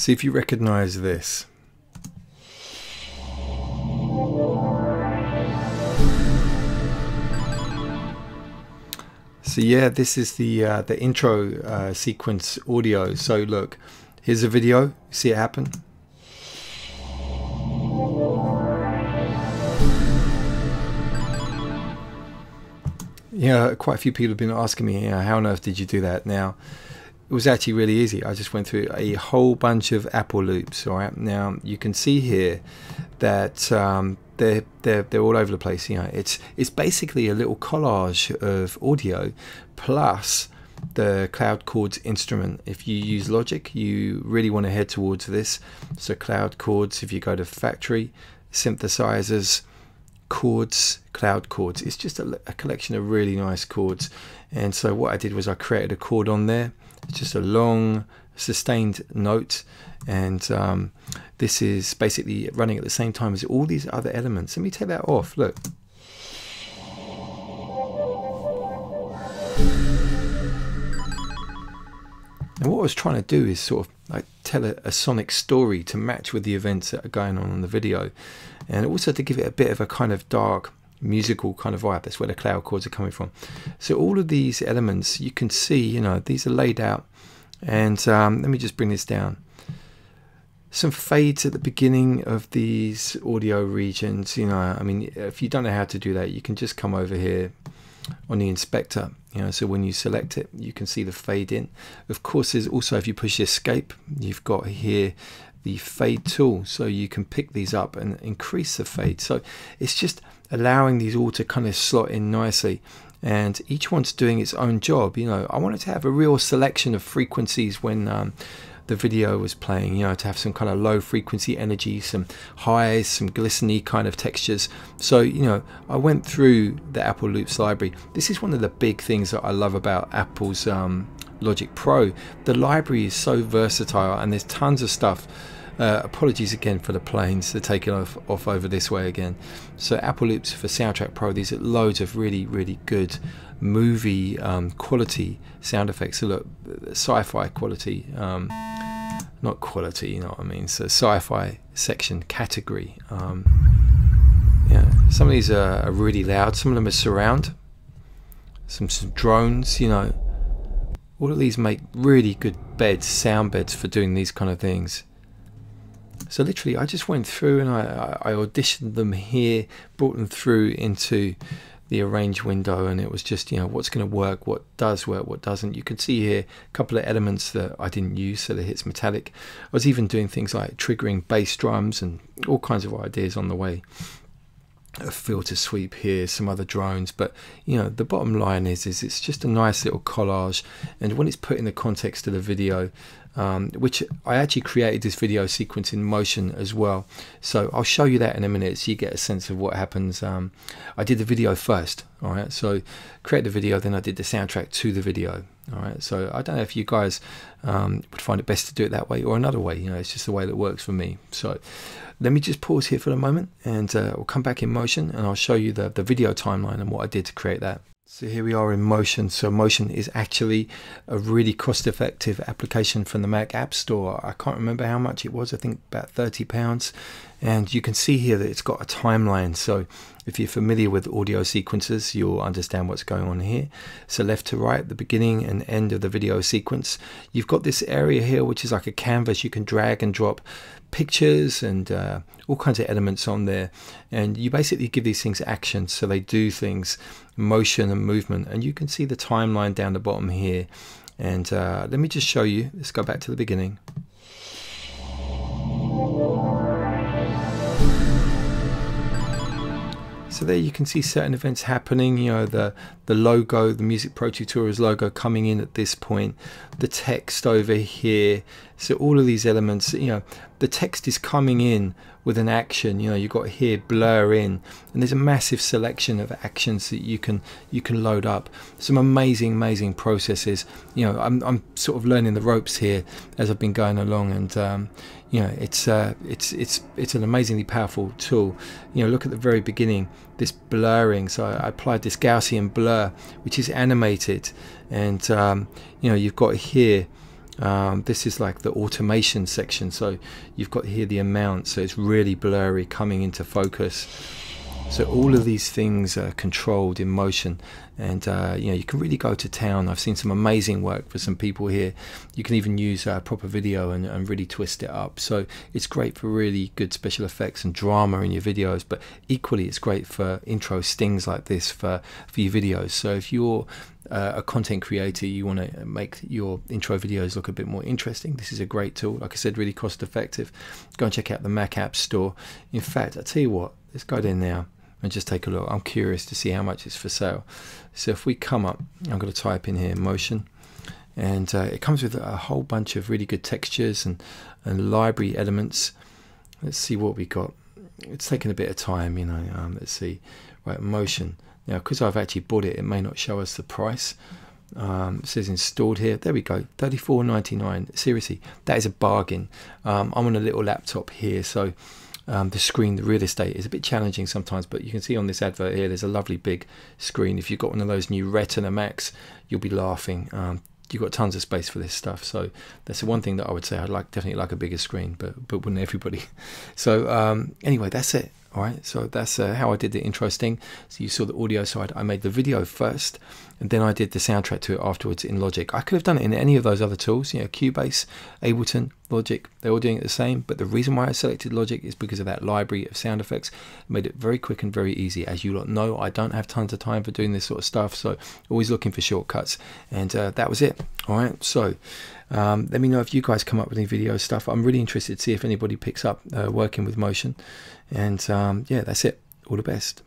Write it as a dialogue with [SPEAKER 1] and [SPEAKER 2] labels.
[SPEAKER 1] See if you recognize this. So yeah, this is the intro sequence audio. So look, here's a video. See it happen. Yeah, quite a few people have been asking me, how on earth did you do that? Now, it was actually really easy. I just went through a whole bunch of Apple loops. All right, now you can see here that they're all over the place. You know, it's basically a little collage of audio plus the Cloud Chords instrument. If you use Logic, you really want to head towards this. So Cloud Chords, if you go to Factory, Synthesizers, Chords, Cloud Chords, it's just a collection of really nice chords. And so what I did was I created a chord on there. It's just a long sustained note, and this is basically running at the same time as all these other elements. Let me take that off. Look. And what I was trying to do is sort of like tell a sonic story to match with the events that are going on in the video, and also to give it a bit of a kind of dark musical kind of vibe. That's where the Cloud Chords are coming from. So all of these elements you can see, you know, these are laid out. And let me just bring this down. Some fades at the beginning of these audio regions. You know, I mean, if you don't know how to do that, you can just come over here on the inspector. You know, so when you select it, you can see the fade in. Of course, there's also, if you push escape, you've got here the fade tool, so you can pick these up and increase the fade. So it's just allowing these all to kind of slot in nicely, and each one's doing its own job. You know, I wanted to have a real selection of frequencies when the video was playing, you know, to have some kind of low frequency energy, some highs, some glistening kind of textures. So, you know, I went through the Apple Loops library. This is one of the big things that I love about Apple's Logic Pro. The library is so versatile, and there's tons of stuff. Apologies again for the planes, they're taking off over this way again. So Apple Loops for Soundtrack Pro, these are loads of really good movie quality sound effects. So look, sci-fi quality, not quality, you know what I mean, so sci-fi section category. Yeah, some of these are really loud, some of them are surround, some drones, you know. All of these make really good beds, sound beds for doing these kind of things. So literally I just went through and I auditioned them here, brought them through into the arrange window, and it was just, you know, what's going to work, what does work, what doesn't. You can see here a couple of elements that I didn't use, so the hits metallic. I was even doing things like triggering bass drums and all kinds of ideas on the way. A filter sweep here, some other drones, but you know, the bottom line is it's just a nice little collage, and when it's put in the context of the video, which I actually created this video sequence in motion as well, so I'll show you that in a minute so you get a sense of what happens. I did the video first, all right, so create the video, then I did the soundtrack to the video. All right, so I don't know if you guys would find it best to do it that way or another way. You know, it's just the way that works for me. So let me just pause here for a moment, and we'll come back in motion, and I'll show you the video timeline and what I did to create that. So here we are in Motion. So Motion is actually a really cost-effective application from the Mac App Store. I can't remember how much it was. I think about £30. And you can see here that it's got a timeline. So if you're familiar with audio sequences, you'll understand what's going on here. So left to right, the beginning and end of the video sequence. You've got this area here, which is like a canvas. You can drag and drop pictures and all kinds of elements on there, and you basically give these things actions, so they do things, motion and movement. And you can see the timeline down the bottom here, and let me just show you. Let's go back to the beginning. So there you can see certain events happening, you know, the logo, the Music Pro Tutorials logo coming in at this point, the text over here. So all of these elements, you know, the text is coming in with an action. You know, you've got here blur in, and there's a massive selection of actions that you can load up. Some amazing processes. You know, I'm sort of learning the ropes here as I've been going along, and you know, it's an amazingly powerful tool. You know, look at the very beginning, this blurring. So I applied this Gaussian blur, which is animated, and you know, you've got here This is like the automation section, so you've got here the amount, so it's really blurry coming into focus. So all of these things are controlled in motion, and you know, you can really go to town. I've seen some amazing work for some people here. You can even use proper video and really twist it up. So it's great for really good special effects and drama in your videos, but equally it's great for intro stings like this for your videos. So if you're a content creator, you want to make your intro videos look a bit more interesting, this is a great tool. Like I said, really cost effective. Go and check out the Mac App Store. In fact, I'll tell you what, let's go there now and just take a look. I'm curious to see how much it's for sale. So if we come up, I'm going to type in here motion, and it comes with a whole bunch of really good textures and library elements. Let's see what we got. It's taken a bit of time, you know. Let's see. Right, motion. Now, because I've actually bought it, it may not show us the price. It says installed here. There we go, $34.99. Seriously, that is a bargain. I'm on a little laptop here, so the screen, the real estate is a bit challenging sometimes, but you can see on this advert here there's a lovely big screen. If you've got one of those new Retina Macs, you'll be laughing. You've got tons of space for this stuff, so that's the one thing that I would say. I'd definitely like a bigger screen, but wouldn't everybody? So anyway, that's it. All right, so that's how I did the intro sting. So you saw the audio side. I made the video first, and then I did the soundtrack to it afterwards in Logic. I could have done it in any of those other tools, you know, Cubase, Ableton, Logic. They're all doing it the same, but the reason why I selected Logic is because of that library of sound effects. It made it very quick and very easy. As you lot know, I don't have tons of time for doing this sort of stuff, so always looking for shortcuts, and that was it. All right, so let me know if you guys come up with any video stuff. I'm really interested to see if anybody picks up working with motion, and yeah, that's it. All the best.